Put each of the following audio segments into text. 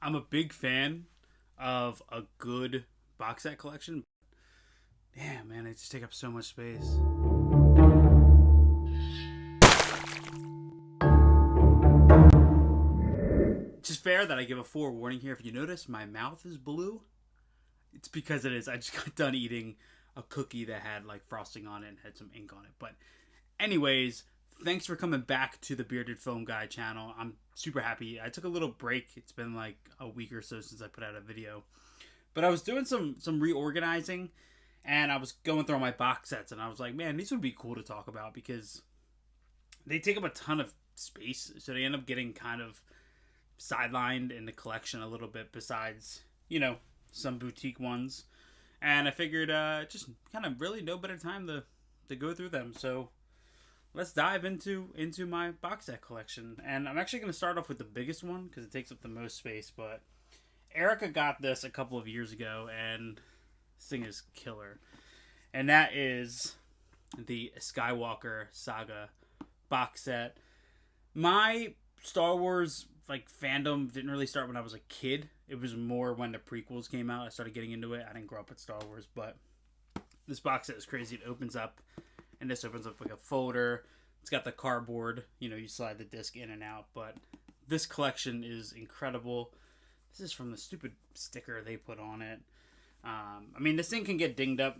I'm a big fan of a good box set collection. Damn, man, they just take up so much space. It's just fair that I give a forewarning here. If you notice, my mouth is blue. It's because it is. I just got done eating a cookie that had like frosting on it and had some ink on it. But anyways, thanks for coming back to the Beardedfilmguy channel. I'm super happy. I took a little break. It's been like a week or so since I put out a video. But I was doing some reorganizing, and I was going through all my box sets, and I was like, man, these would be cool to talk about because they take up a ton of space. So they end up getting kind of sidelined in the collection a little bit besides, some boutique ones. And I figured just kind of really no better time to go through them. So let's dive into my box set collection. And I'm actually going to start off with the biggest one because it takes up the most space. But Erica got this a couple of years ago, and this thing is killer. And that is the Skywalker Saga box set. My Star Wars fandom didn't really start when I was a kid. It was more when the prequels came out. I started getting into it. I didn't grow up with Star Wars, but this box set is crazy. It opens up, and this opens up like a folder. It's got the cardboard. You slide the disc in and out. But this collection is incredible. This is from the stupid sticker they put on it. This thing can get dinged up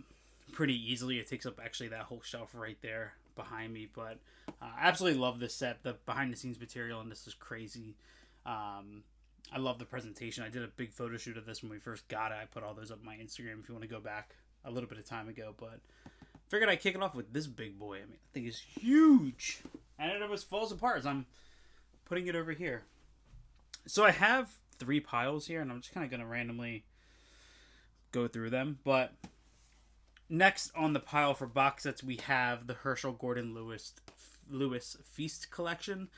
pretty easily. It takes up actually that whole shelf right there behind me. But I absolutely love this set. The behind-the-scenes material in this is crazy. I love the presentation. I did a big photo shoot of this when we first got it. I put all those up on my Instagram if you want to go back a little bit of time ago. But figured I'd kick it off with this big boy. The thing is huge. And it almost falls apart as I'm putting it over here. So I have 3 piles here, and I'm just kind of going to randomly go through them. But next on the pile for box sets, we have the Herschel Gordon Lewis Feast Collection.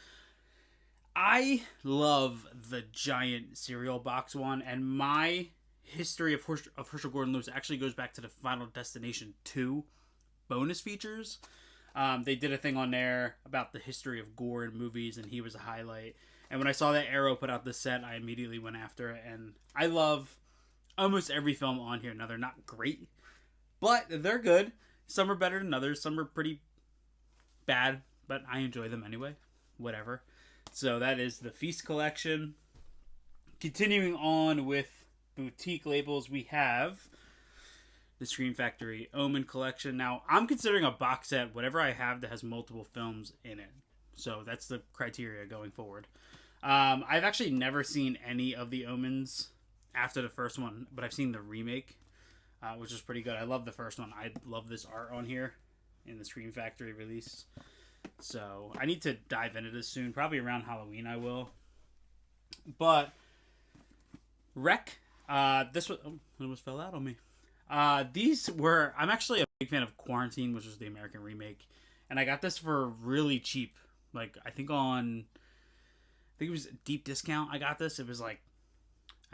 I love the giant cereal box one, and my history of Herschel Gordon Lewis actually goes back to the Final Destination 2 bonus features. They did a thing on there about the history of gore in movies, and he was a highlight. And when I saw that Arrow put out the set, I immediately went after it, and I love almost every film on here. Now, they're not great, but they're good. Some are better than others. Some are pretty bad, but I enjoy them anyway. Whatever. So that is the Feast Collection. Continuing on with boutique labels, we have the Scream Factory Omen Collection. Now, I'm considering a box set whatever I have that has multiple films in it. So that's the criteria going forward. I've actually never seen any of the Omens after the first one, but I've seen the remake, which is pretty good. I love the first one. I love this art on here in the Scream Factory release. So I need to dive into this soon. Probably around Halloween I will. But Wreck. This was... Oh, it almost fell out on me. These were... I'm actually a big fan of Quarantine, which was the American remake. And I got this for really cheap. I think it was a deep discount. I got this. It was I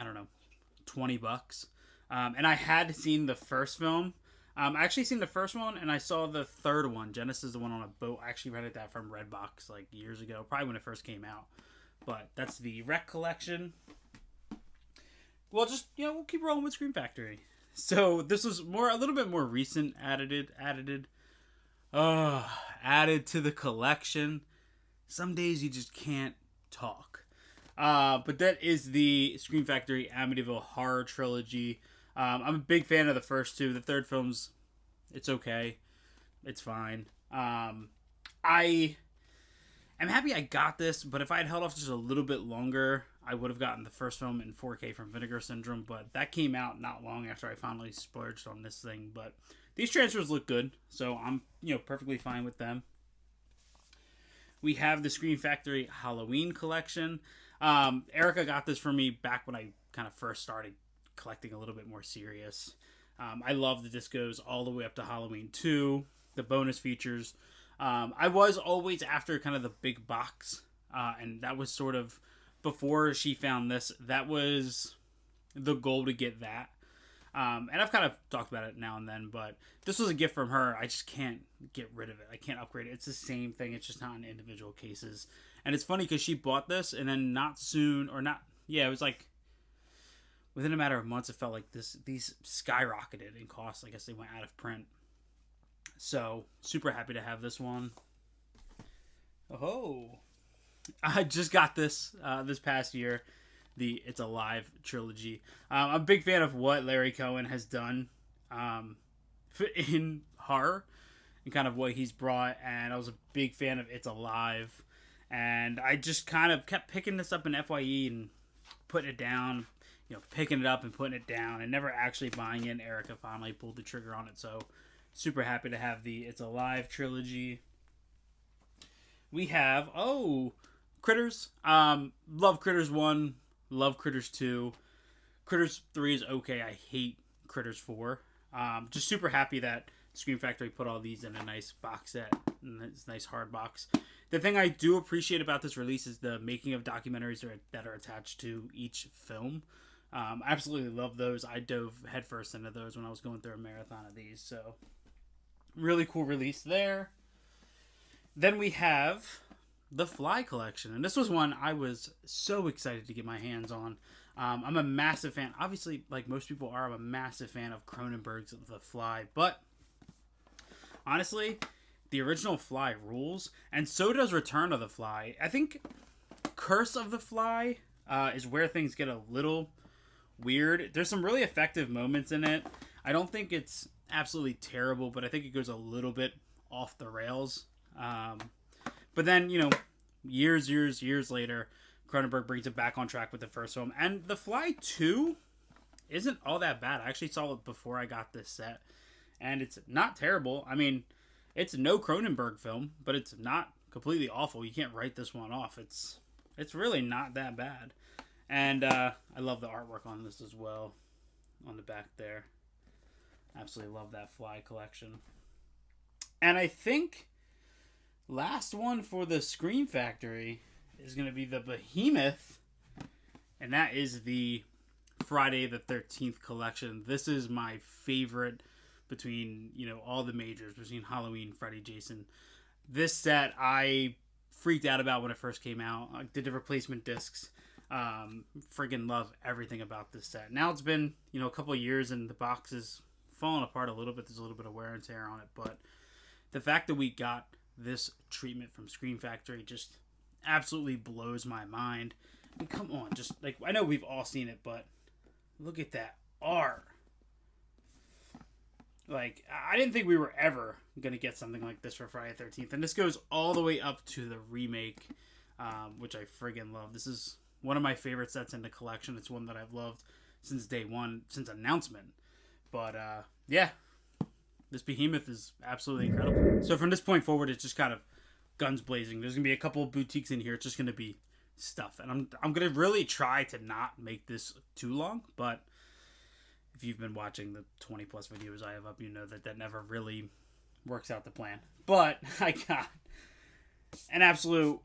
don't know, $20. And I had seen the first film. I actually seen the first one, and I saw the third one, Genesis, the one on a boat. I actually rented that from Redbox years ago, probably when it first came out. But that's the Wreck Collection. Well, just we'll keep rolling with Scream Factory. So this was a little bit more recent, added to the collection. Some days you just can't talk. But that is the Scream Factory Amityville Horror Trilogy. I'm a big fan of the first 2. The third film's, it's okay. It's fine. I am happy I got this, but if I had held off just a little bit longer, I would have gotten the first film in 4K from Vinegar Syndrome, but that came out not long after I finally splurged on this thing. But these transfers look good, so I'm perfectly fine with them. We have the Scream Factory Halloween Collection. Erica got this for me back when I kind of first started collecting a little bit more serious. I love that this goes all the way up to Halloween 2, the bonus features. I was always after kind of the big box, and that was sort of before she found this. That was the goal, to get that. And I've kind of talked about it now and then, but this was a gift from her. I just can't get rid of it. I can't upgrade it. It's the same thing. It's just not in individual cases. And it's funny because she bought this, and then it was within a matter of months, it felt like these skyrocketed in cost. I guess they went out of print. So super happy to have this one. Oh, I just got this this past year. The It's Alive trilogy. I'm a big fan of what Larry Cohen has done in horror and kind of what he's brought. And I was a big fan of It's Alive. And I just kind of kept picking this up in FYE and putting it down, picking it up and putting it down and never actually buying it. Erica finally pulled the trigger on it. So super happy to have the It's Alive trilogy. We have, Critters. Love Critters 1. Love Critters 2. Critters 3 is okay. I hate Critters 4. Just super happy that Scream Factory put all these in a nice box set. This nice hard box. The thing I do appreciate about this release is the making of documentaries that are attached to each film. I absolutely love those. I dove headfirst into those when I was going through a marathon of these. So, really cool release there. Then we have the Fly Collection. And this was one I was so excited to get my hands on. I'm a massive fan. Obviously, like most people are, I'm a massive fan of Cronenberg's The Fly. But, honestly, the original Fly rules. And so does Return of the Fly. I think Curse of the Fly is where things get a little weird. There's some really effective moments in it. I don't think it's absolutely terrible, but I think it goes a little bit off the rails. But then, years later, Cronenberg brings it back on track with the first film. And The Fly 2 isn't all that bad. I actually saw it before I got this set. And it's not terrible. I mean, it's no Cronenberg film, but it's not completely awful. You can't write this one off. It's really not that bad. And I love the artwork on this as well. On the back there. Absolutely love that Fly collection. And I think last one for the Scream Factory is going to be the Behemoth, and that is the Friday the 13th collection. This is my favorite between, all the majors, between Halloween, Freddy, Jason. This set I freaked out about when it first came out. I did the replacement discs. Friggin' love everything about this set. Now it's been, a couple of years and the box is falling apart a little bit. There's a little bit of wear and tear on it, but the fact that we got this treatment from Scream Factory just absolutely blows my mind. I mean, come on, just like, I know we've all seen it, but look at that art. Like, I didn't think we were ever going to get something like this for Friday the 13th. And this goes all the way up to the remake, which I friggin' love. This is one of my favorite sets in the collection. It's one that I've loved since day one, since announcement. But, yeah, this Behemoth is absolutely incredible. So from this point forward, it's just kind of guns blazing. There's going to be a couple of boutiques in here. It's just going to be stuff. And I'm going to really try to not make this too long, but if you've been watching the 20 plus videos I have up, you know that never really works out the plan. But I got an absolute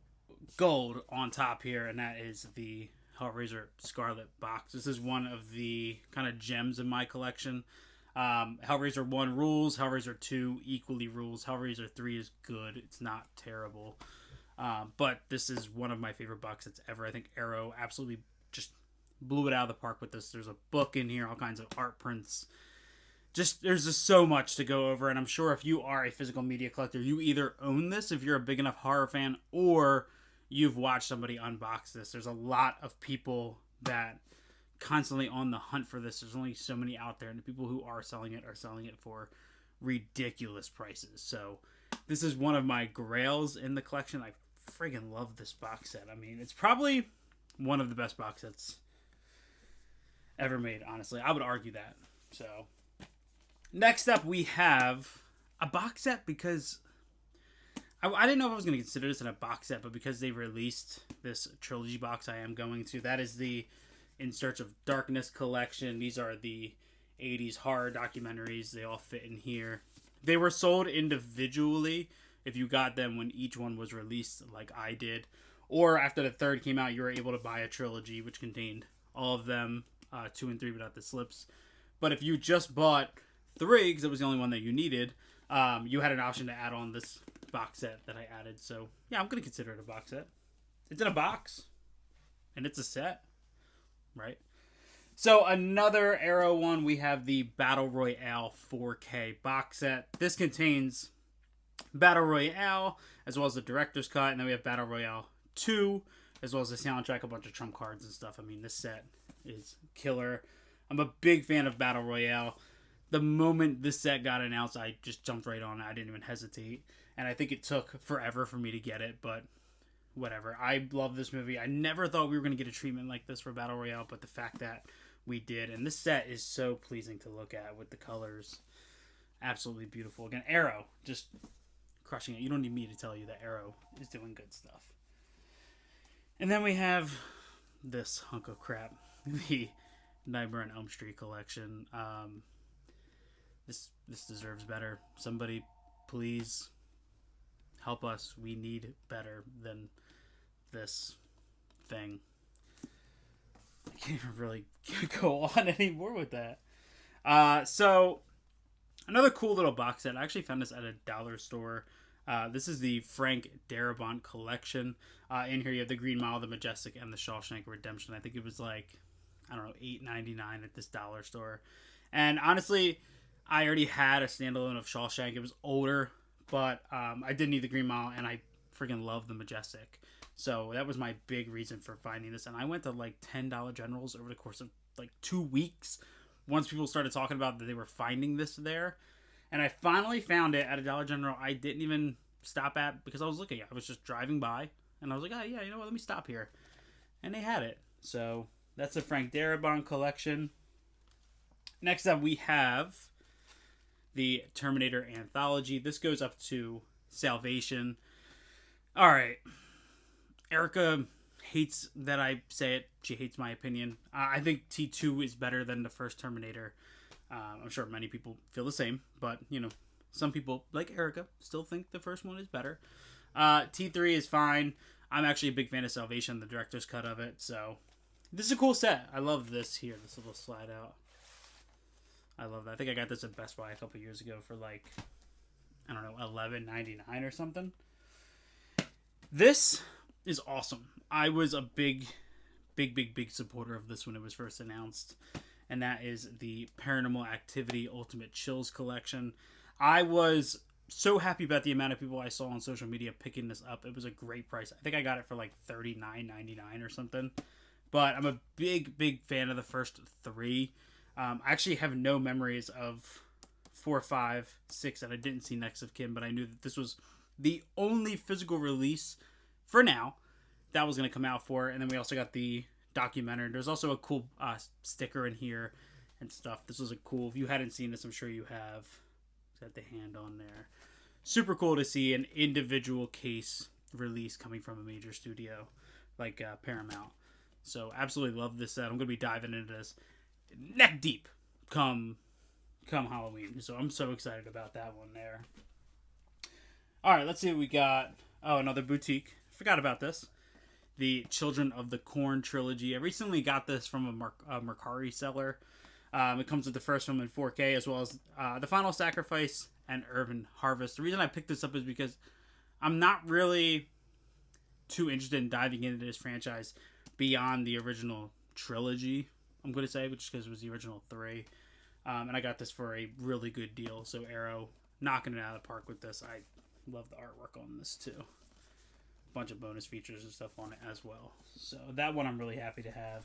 gold on top here, and that is the Hellraiser Scarlet box. This is one of the kind of gems in my collection. Hellraiser 1 rules, Hellraiser 2 equally rules, Hellraiser 3 is good, it's not terrible. But this is one of my favorite box sets ever. I think Arrow absolutely just blew it out of the park with this. There's a book in here, all kinds of art prints. There's just so much to go over, and I'm sure if you are a physical media collector, you either own this if you're a big enough horror fan, or you've watched somebody unbox this. There's a lot of people that constantly on the hunt for this. There's only so many out there, and the people who are selling it for ridiculous prices. So this is one of my grails in the collection. I friggin' love this box set. I mean, it's probably one of the best box sets ever made, honestly. I would argue that. So next up, we have a box set because I didn't know if I was going to consider this in a box set, but because they released this trilogy box, I am going to. That is the In Search of Darkness collection. These are the 80s horror documentaries. They all fit in here. They were sold individually if you got them when each one was released, like I did. Or after the third came out, you were able to buy a trilogy, which contained all of them, 2 and 3 without the slips. But if you just bought 3, because it was the only one that you needed, you had an option to add on this box set that I added. So, yeah, I'm going to consider it a box set. It's in a box, and it's a set, right? So another Arrow one, we have the Battle Royale 4K box set. This contains Battle Royale, as well as the director's cut, and then we have Battle Royale 2, as well as the soundtrack, a bunch of trump cards and stuff. I mean, this set is killer. I'm a big fan of Battle Royale. The moment this set got announced, I just jumped right on it. I didn't even hesitate. And I think it took forever for me to get it, but whatever. I love this movie. I never thought we were going to get a treatment like this for Battle Royale, but the fact that we did. And this set is so pleasing to look at with the colors. Absolutely beautiful. Again, Arrow, just crushing it. You don't need me to tell you that Arrow is doing good stuff. And then we have this hunk of crap, the Nightmare on Elm Street collection. This deserves better. Somebody, please help us. We need better than this thing. I can't even really go on anymore with that. So another cool little box set. I actually found this at a dollar store. This is the Frank Darabont collection. In here you have the Green Mile, the Majestic, and the Shawshank Redemption. I think it was like, I don't know, $8.99 at this dollar store. And honestly, I already had a standalone of Shawshank. It was older, but I did need the Green Mile, and I freaking love the Majestic. So that was my big reason for finding this. And I went to like $10 Generals over the course of like 2 weeks. Once people started talking about that they were finding this there. And I finally found it at a Dollar General I didn't even stop at because I was looking. I was just driving by. And I was like, oh yeah, you know what, let me stop here. And they had it. So that's the Frank Darabont collection. Next up we have the Terminator Anthology. This goes up to Salvation. Alright. Erica hates that I say it. She hates my opinion. I think T2 is better than the first Terminator. I'm sure many people feel the same, but, you know, some people, like Erica, still think the first one is better. T3 is fine. I'm actually a big fan of Salvation, the director's cut of it, so this is a cool set. I love this here, this little slide out. I love that. I think I got this at Best Buy a couple years ago for like, I don't know, $11.99 or something. This is awesome. I was a big supporter of this when it was first announced, and that is the Paranormal Activity Ultimate Chills collection. I was so happy about the amount of people I saw on social media picking this up. It was a great price. I think I got it for like $39.99 or something. But I'm a big fan of the first three. I actually have no memories of 4, 5, 6 that I didn't see next of kin, but I knew that this was the only physical release for now that was going to come out for. And then we also got the documentary. There's also a cool sticker in here and stuff. This was a cool, if you hadn't seen this, I'm sure you have. Got the hand on there. Super cool to see an individual case release coming from a major studio like Paramount. So absolutely love this set. I'm going to be diving into this neck deep come Halloween. So I'm so excited about that one there. Alright, let's see what we got. Oh, another boutique. Forgot about this. The Children of the Corn trilogy. I recently got this from a Mercari seller. It comes with the first film in 4K, as well as The Final Sacrifice and Urban Harvest. The reason I picked this up is because I'm not really too interested in diving into this franchise beyond the original trilogy, I'm going to say, which is because it was the original 3. And I got this for a really good deal. So Arrow knocking it out of the park with this. I love the artwork on this too. A bunch of bonus features and stuff on it as well. So that one I'm really happy to have.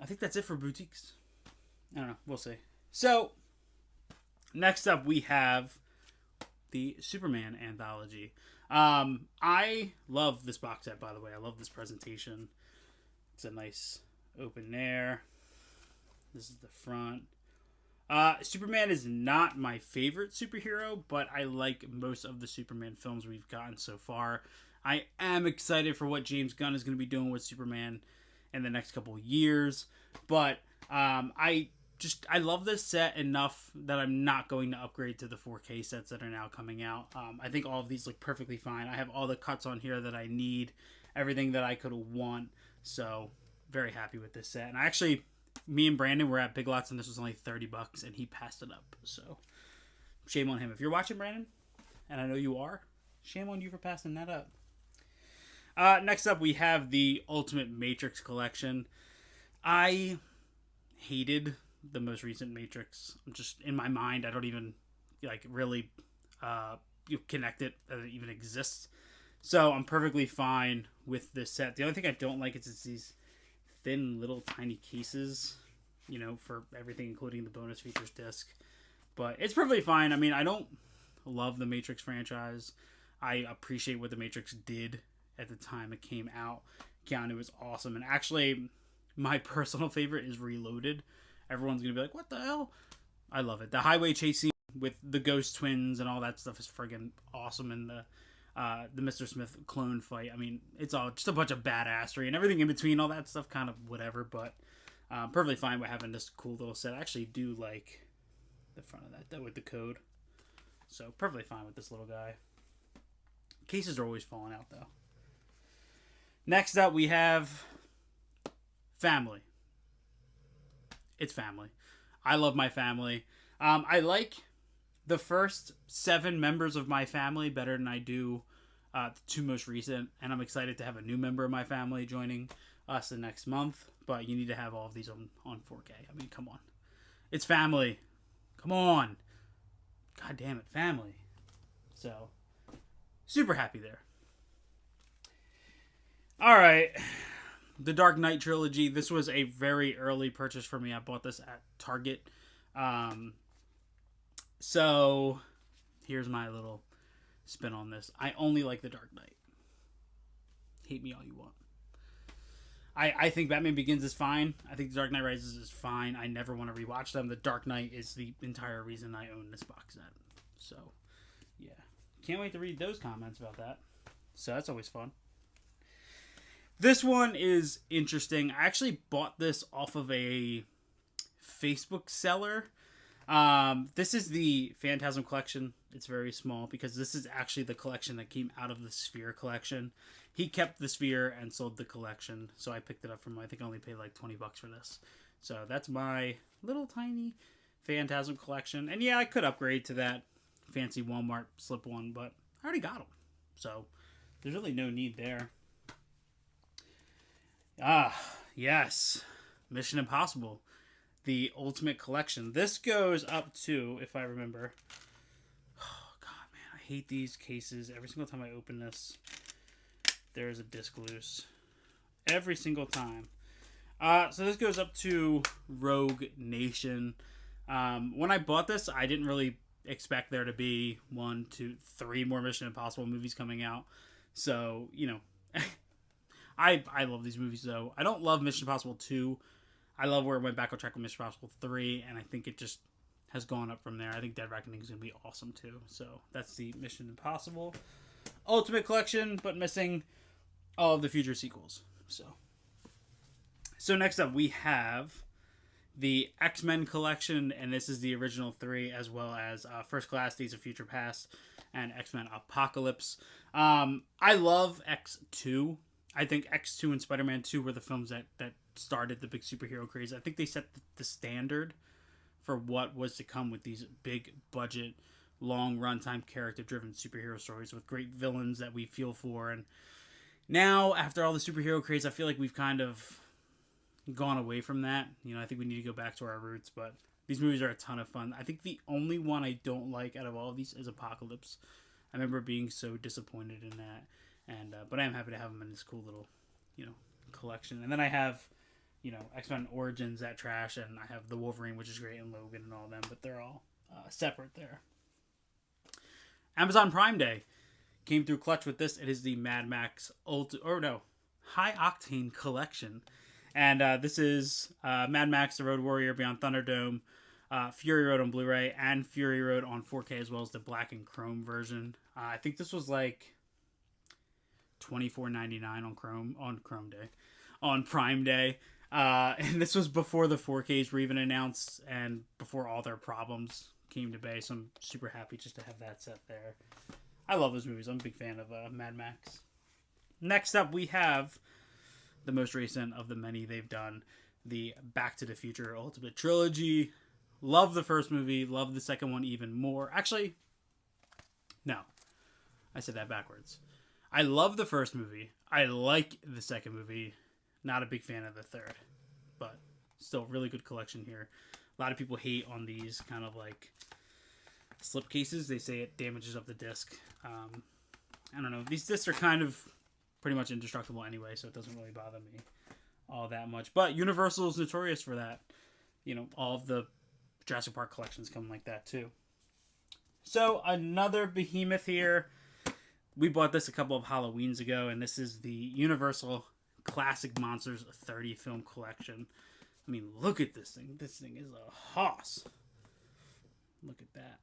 I think that's it for boutiques. I don't know. We'll see. So, next up we have the Superman Anthology. I love this box set, by the way. I love this presentation. It's a nice open there. This is the front. Superman is not my favorite superhero, but I like most of the Superman films we've gotten so far. I am excited for what James Gunn is going to be doing with Superman in the next couple of years, but I love this set enough that I'm not going to upgrade to the 4K sets that are now coming out. I think all of these look perfectly fine. I have all the cuts on here that I need, everything that I could want, so very happy with this set. And actually, me and Brandon were at Big Lots and this was only $30 and he passed it up, so shame on him. If you're watching, Brandon, and I know you are, shame on you for passing that up. Next up, we have the Ultimate Matrix Collection. I hated the most recent Matrix. Just in my mind, I don't even like really connect it that it even exists. So I'm perfectly fine with this set. The only thing I don't like is it's these thin little tiny cases, for everything, including the bonus features disc. But it's perfectly fine. I mean, I don't love the Matrix franchise. I appreciate what the Matrix did at the time it came out. Keanu was awesome. And actually, my personal favorite is Reloaded. Everyone's going to be like, what the hell? I love it. The highway chase scene with the ghost twins and all that stuff is friggin' awesome. And the Mr. Smith clone fight. I mean, it's all just a bunch of badassery and everything in between, all that stuff, kind of whatever. But perfectly fine with having this cool little set. I actually do like the front of that with the code. So perfectly fine with this little guy. Cases are always falling out, though. Next up, we have family. It's family. I love my family. I like the first 7 members of my family better than I do the 2 most recent, and I'm excited to have a new member of my family joining us the next month. But you need to have all of these on 4K. I mean, come on. It's family. Come on. God damn it, family. So, super happy there. Alright. The Dark Knight Trilogy. This was a very early purchase for me. I bought this at Target. So, here's my little spin on this. I only like The Dark Knight. Hate me all you want. I think Batman Begins is fine. I think The Dark Knight Rises is fine. I never want to rewatch them. The Dark Knight is the entire reason I own this box set. So, yeah. Can't wait to read those comments about that. So, that's always fun. This one is interesting. I actually bought this off of a Facebook seller. This is the Phantasm collection. It's very small because this is actually the collection that came out of the Sphere collection. He kept the Sphere and sold the collection, so I picked it up from him. I think I only paid like $20 for this. So that's my little tiny Phantasm collection. And yeah, I could upgrade to that fancy Walmart slip one, but I already got them. So there's really no need there. Yes. Mission Impossible. The Ultimate Collection. This goes up to, if I remember... Oh, God, man. I hate these cases. Every single time I open this, there's a disc loose. Every single time. So this goes up to Rogue Nation. When I bought this, I didn't really expect there to be 1, 2, 3 more Mission Impossible movies coming out. So, I love these movies, though. I don't love Mission Impossible 2. I love where it went back on track with Mission Impossible 3, and I think it just has gone up from there. I think Dead Reckoning is going to be awesome, too. So that's the Mission Impossible Ultimate Collection, but missing all of the future sequels. So next up, we have the XMen Collection, and this is the original 3, as well as First Class, Days of Future Past, and X-Men Apocalypse. I love X2. I think X2 and Spider-Man 2 were the films that started the big superhero craze. I think they set the standard for what was to come with these big budget, long runtime, character-driven superhero stories with great villains that we feel for. And now, after all the superhero craze, I feel like we've kind of gone away from that. I think we need to go back to our roots, but these movies are a ton of fun. I think the only one I don't like out of all of these is Apocalypse. I remember being so disappointed in that. But I am happy to have them in this cool little, collection. And then I have, X-Men Origins, that trash, and I have the Wolverine, which is great, and Logan and all of them, but they're all separate there. Amazon Prime Day came through clutch with this. It is the Mad Max High Octane Collection. And this is Mad Max, The Road Warrior, Beyond Thunderdome, Fury Road on Blu-ray, and Fury Road on 4K, as well as the black and chrome version. I think this was like $24.99 on Prime Day, and this was before the 4Ks were even announced and before all their problems came to bay. So I'm super happy just to have that set there. I love those movies. I'm a big fan of Mad Max. Next up, we have the most recent of the many they've done, the Back to the Future Ultimate Trilogy. Love the first movie. Love the second one even more. Actually, no, I said that backwards. I love the first movie. I like the second movie. Not a big fan of the third. But still a really good collection here. A lot of people hate on these kind of like slip cases. They say it damages up the disc. I don't know. These discs are kind of pretty much indestructible anyway, so it doesn't really bother me all that much. But Universal is notorious for that. You know, all of the Jurassic Park collections come like that too. So another behemoth here. We bought this a couple of Halloweens ago, and this is the Universal Classic Monsters 30 film collection. I mean, look at this thing. This thing is a hoss. Look at that.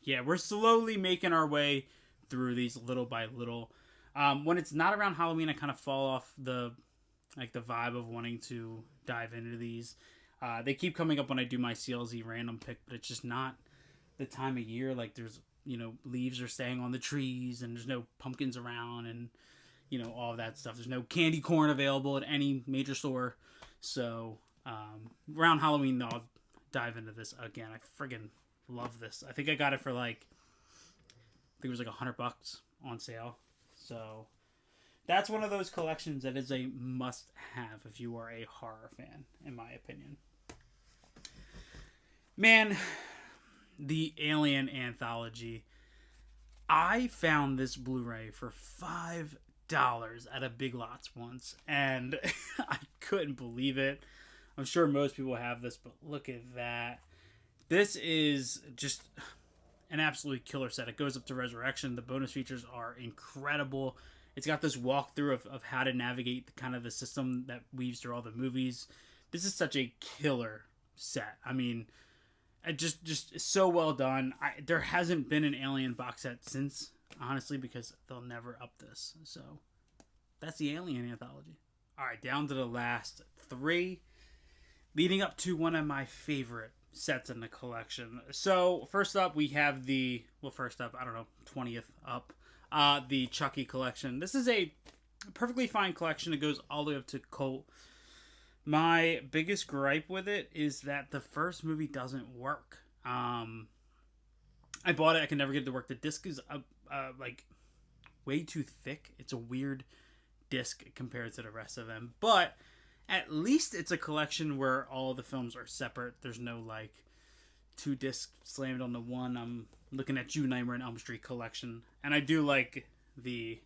Yeah, we're slowly making our way through these little by little. When it's not around Halloween, I kind of fall off the vibe of wanting to dive into these. They keep coming up when I do my CLZ random pick, but it's just not the time of year. Like, there's, you know, leaves are staying on the trees, and there's no pumpkins around, and, you know, all of that stuff. There's no candy corn available at any major store. So, around Halloween, I'll dive into this again. I friggin' love this. I think I got it for like, I think it was like $100 on sale. So, that's one of those collections that is a must-have if you are a horror fan, in my opinion. Man, the Alien Anthology. I found this Blu-ray for $5 at a Big Lots once, and I couldn't believe it. I'm sure most people have this, but look at that. This is just an absolutely killer set. It goes up to Resurrection. The bonus features are incredible. It's got this walkthrough of how to navigate kind of the system that weaves through all the movies. This is such a killer set. I mean, just so well done. There hasn't been an Alien box set since, honestly, because they'll never up this. So that's the Alien Anthology. All right, down to the last three, leading up to one of my favorite sets in the collection. So first up, we have the 20th up, the Chucky Collection. This is a perfectly fine collection. It goes all the way up to Cult. My biggest gripe with it is that the first movie doesn't work. I bought it. I can never get it to work. The disc is like way too thick. It's a weird disc compared to the rest of them. But at least it's a collection where all the films are separate. There's no like two discs slammed onto one. I'm looking at you, Nightmare on Elm Street collection. And I do like the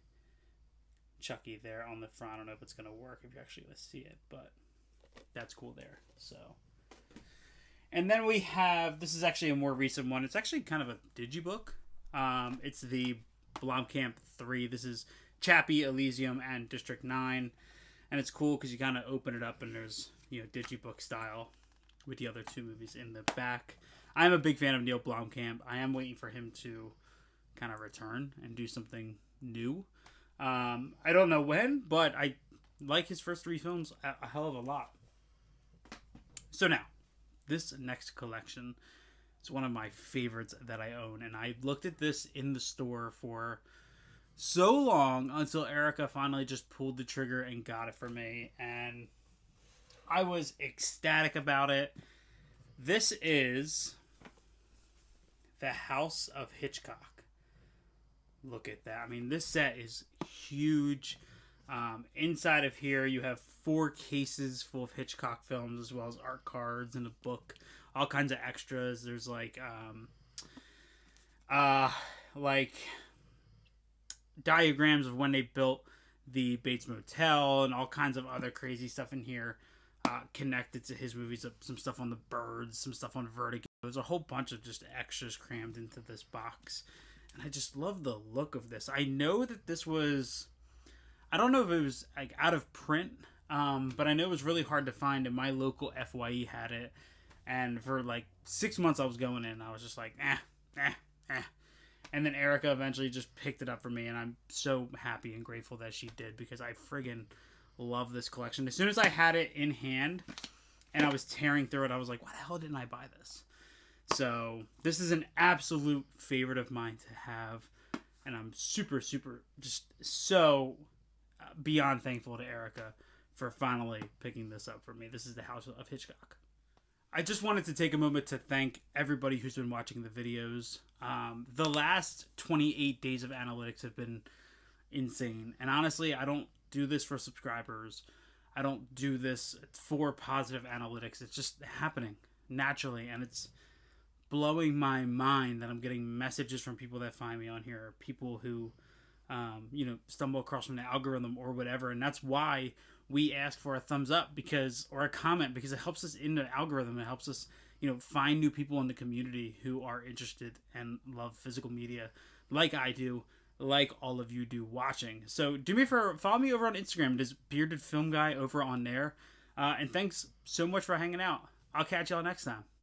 Chucky there on the front. I don't know if it's going to work if you're actually going to see it, but that's cool there. So, and then we have, this is actually a more recent one. It's actually kind of a digibook. It's the Blomkamp 3. This is Chappie, Elysium, and District 9. And it's cool because you kind of open it up and there's, you know, digibook style with the other two movies in the back. I'm a big fan of Neil Blomkamp. I am waiting for him to kind of return and do something new. I don't know when, but I like his first three films a hell of a lot. So now, this next collection is one of my favorites that I own. And I looked at this in the store for so long until Erica finally just pulled the trigger and got it for me. And I was ecstatic about it. This is The House of Hitchcock. Look at that. I mean, this set is huge. Inside of here, you have 4 cases full of Hitchcock films, as well as art cards and a book, all kinds of extras. There's like diagrams of when they built the Bates Motel and all kinds of other crazy stuff in here connected to his movies. Some stuff on the Birds, some stuff on Vertigo. There's a whole bunch of just extras crammed into this box. And I just love the look of this. I know that this was, I don't know if it was like out of print, but I know it was really hard to find, and my local FYE had it. And for like 6 months I was going in, I was just like, And then Erica eventually just picked it up for me, and I'm so happy and grateful that she did, because I friggin' love this collection. As soon as I had it in hand and I was tearing through it, I was like, why the hell didn't I buy this? So this is an absolute favorite of mine to have, and I'm super, super, just so beyond thankful to Erica for finally picking this up for me. This is The House of Hitchcock. I just wanted to take a moment to thank everybody who's been watching the videos. The last 28 days of analytics have been insane. And honestly, I don't do this for subscribers. I don't do this for positive analytics. It's just happening naturally, and it's blowing my mind that I'm getting messages from people that find me on here, or people who, stumble across from the algorithm or whatever. And that's why we ask for a thumbs up or a comment, because it helps us in the algorithm. It helps us, find new people in the community who are interested and love physical media like I do, like all of you do watching. So do me a favor, follow me over on Instagram. It is Beardedfilmguy over on there. And thanks so much for hanging out. I'll catch y'all next time.